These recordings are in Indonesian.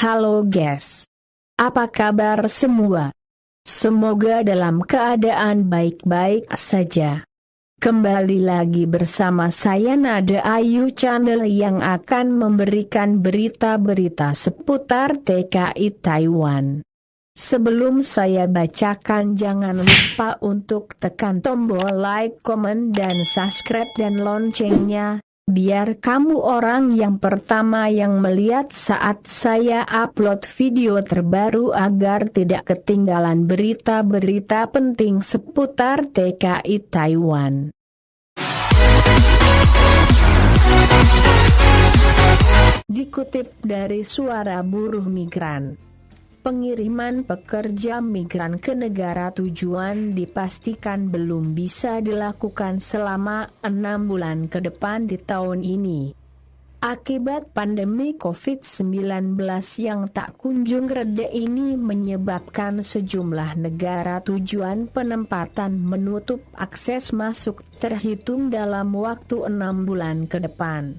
Halo guys, apa kabar semua? Semoga dalam keadaan baik-baik saja. Kembali lagi bersama saya Nada Ayu Channel yang akan memberikan berita-berita seputar TKI Taiwan. Sebelum saya bacakan, jangan lupa untuk tekan tombol like, komen, dan subscribe dan loncengnya, biar kamu orang yang pertama yang melihat saat saya upload video terbaru agar tidak ketinggalan berita-berita penting seputar TKI Taiwan. Dikutip dari Suara Buruh Migran, pengiriman pekerja migran ke negara tujuan dipastikan belum bisa dilakukan selama 6 bulan ke depan di tahun ini. Akibat pandemi COVID-19 yang tak kunjung reda ini menyebabkan sejumlah negara tujuan penempatan menutup akses masuk terhitung dalam waktu 6 bulan ke depan.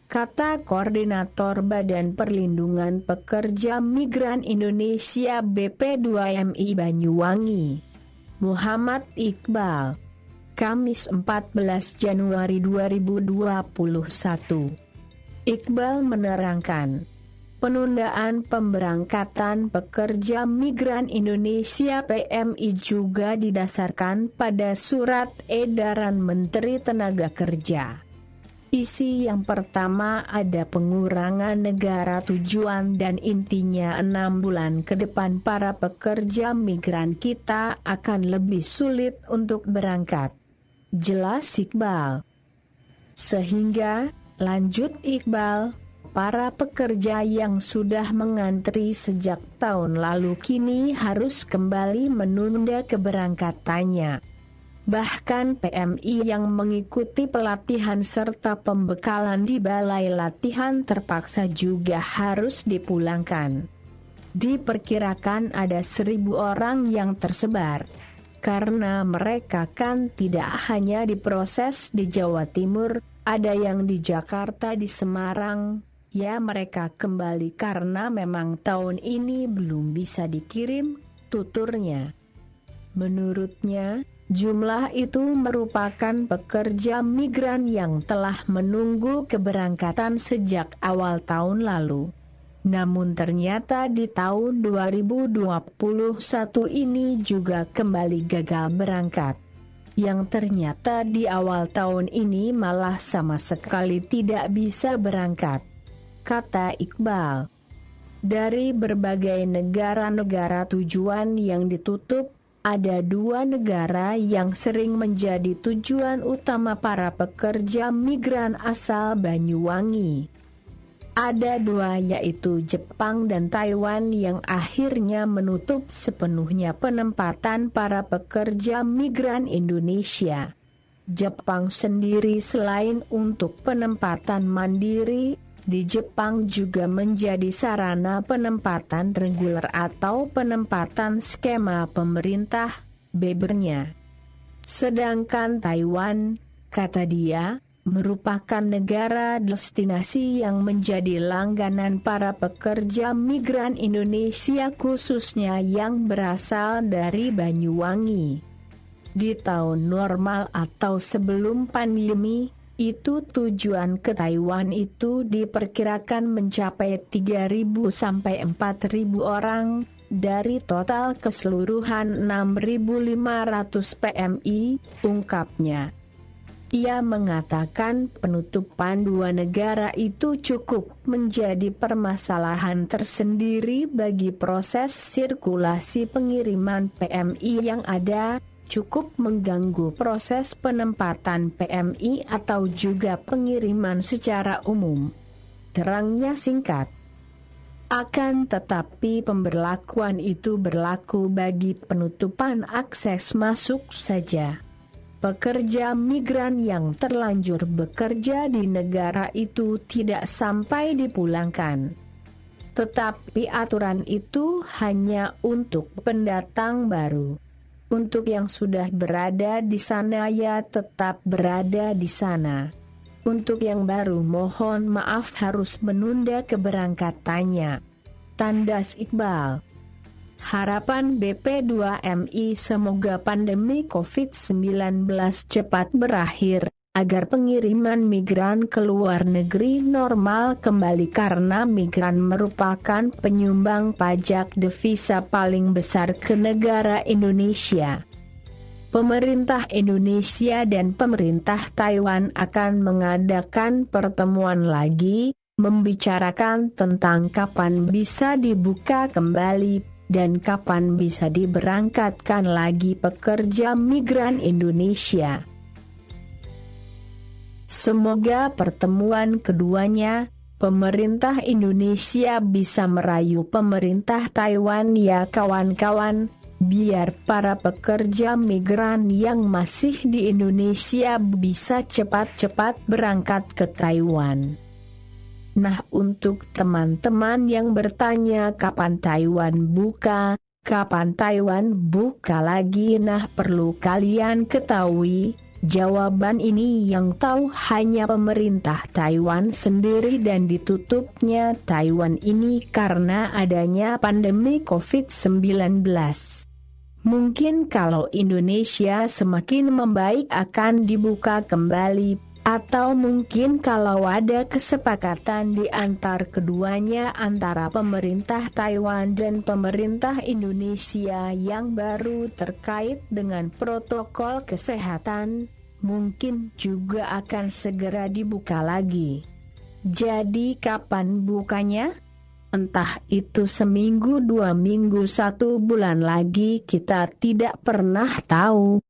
Kata Koordinator Badan Perlindungan Pekerja Migran Indonesia BP2MI Banyuwangi, Muhammad Iqbal, Kamis 14 Januari 2021. Iqbal menerangkan, penundaan pemberangkatan pekerja migran Indonesia PMI juga didasarkan pada surat edaran Menteri Tenaga Kerja. Isi yang pertama ada pengurangan negara tujuan dan intinya 6 bulan ke depan para pekerja migran kita akan lebih sulit untuk berangkat. Jelas Iqbal. Sehingga, lanjut Iqbal, para pekerja yang sudah mengantri sejak tahun lalu kini harus kembali menunda keberangkatannya. Bahkan PMI yang mengikuti pelatihan serta pembekalan di balai latihan terpaksa juga harus dipulangkan. Diperkirakan ada 1.000 orang yang tersebar. Karena mereka kan tidak hanya diproses di Jawa Timur, ada yang di Jakarta, di Semarang. Ya, mereka kembali karena memang tahun ini belum bisa dikirim, tuturnya. Menurutnya, jumlah itu merupakan pekerja migran yang telah menunggu keberangkatan sejak awal tahun lalu. Namun ternyata di tahun 2021 ini juga kembali gagal berangkat. Yang ternyata di awal tahun ini malah sama sekali tidak bisa berangkat. Kata Iqbal, dari berbagai negara-negara tujuan yang ditutup, ada 2 negara yang sering menjadi tujuan utama para pekerja migran asal Banyuwangi. Ada 2 yaitu Jepang dan Taiwan yang akhirnya menutup sepenuhnya penempatan para pekerja migran Indonesia. Jepang sendiri selain untuk penempatan mandiri, di Jepang juga menjadi sarana penempatan reguler atau penempatan skema pemerintah, bebernya. Sedangkan Taiwan, kata dia, merupakan negara destinasi yang menjadi langganan para pekerja migran Indonesia khususnya yang berasal dari Banyuwangi. Di tahun normal atau sebelum pandemi, itu tujuan ke Taiwan itu diperkirakan mencapai 3.000 sampai 4.000 orang dari total keseluruhan 6.500 PMI, ungkapnya. Ia mengatakan penutupan 2 negara itu cukup menjadi permasalahan tersendiri bagi proses sirkulasi pengiriman PMI yang ada, cukup mengganggu proses penempatan PMI atau juga pengiriman secara umum. Terangnya singkat. Akan tetapi pemberlakuan itu berlaku bagi penutupan akses masuk saja. Pekerja migran yang terlanjur bekerja di negara itu tidak sampai dipulangkan. Tetapi aturan itu hanya untuk pendatang baru. Untuk yang sudah berada di sana ya tetap berada di sana. Untuk yang baru mohon maaf harus menunda keberangkatannya. tandas Iqbal. Harapan BP2MI semoga pandemi COVID-19 cepat berakhir, agar pengiriman migran ke luar negeri normal kembali karena migran merupakan penyumbang pajak devisa paling besar ke negara Indonesia. Pemerintah Indonesia dan pemerintah Taiwan akan mengadakan pertemuan lagi, membicarakan tentang kapan bisa dibuka kembali, dan kapan bisa diberangkatkan lagi pekerja migran Indonesia. Semoga pertemuan keduanya, pemerintah Indonesia bisa merayu pemerintah Taiwan ya kawan-kawan, biar para pekerja migran yang masih di Indonesia bisa cepat-cepat berangkat ke Taiwan. Nah, untuk teman-teman yang bertanya kapan Taiwan buka lagi, nah perlu kalian ketahui, jawaban ini yang tahu hanya pemerintah Taiwan sendiri dan ditutupnya Taiwan ini karena adanya pandemi COVID-19. Mungkin kalau Indonesia semakin membaik akan dibuka kembali, atau mungkin kalau ada kesepakatan di antar keduanya antara pemerintah Taiwan dan pemerintah Indonesia yang baru terkait dengan protokol kesehatan, mungkin juga akan segera dibuka lagi. Jadi kapan bukanya? Entah itu seminggu, 2 minggu, 1 bulan lagi, kita tidak pernah tahu.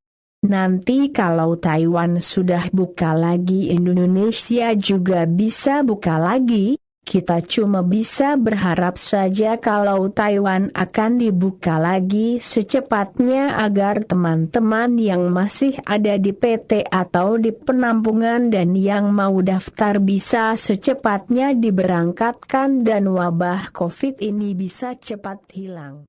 Nanti kalau Taiwan sudah buka lagi, Indonesia juga bisa buka lagi. Kita cuma bisa berharap saja kalau Taiwan akan dibuka lagi secepatnya agar teman-teman yang masih ada di PT atau di penampungan dan yang mau daftar bisa secepatnya diberangkatkan dan wabah COVID ini bisa cepat hilang.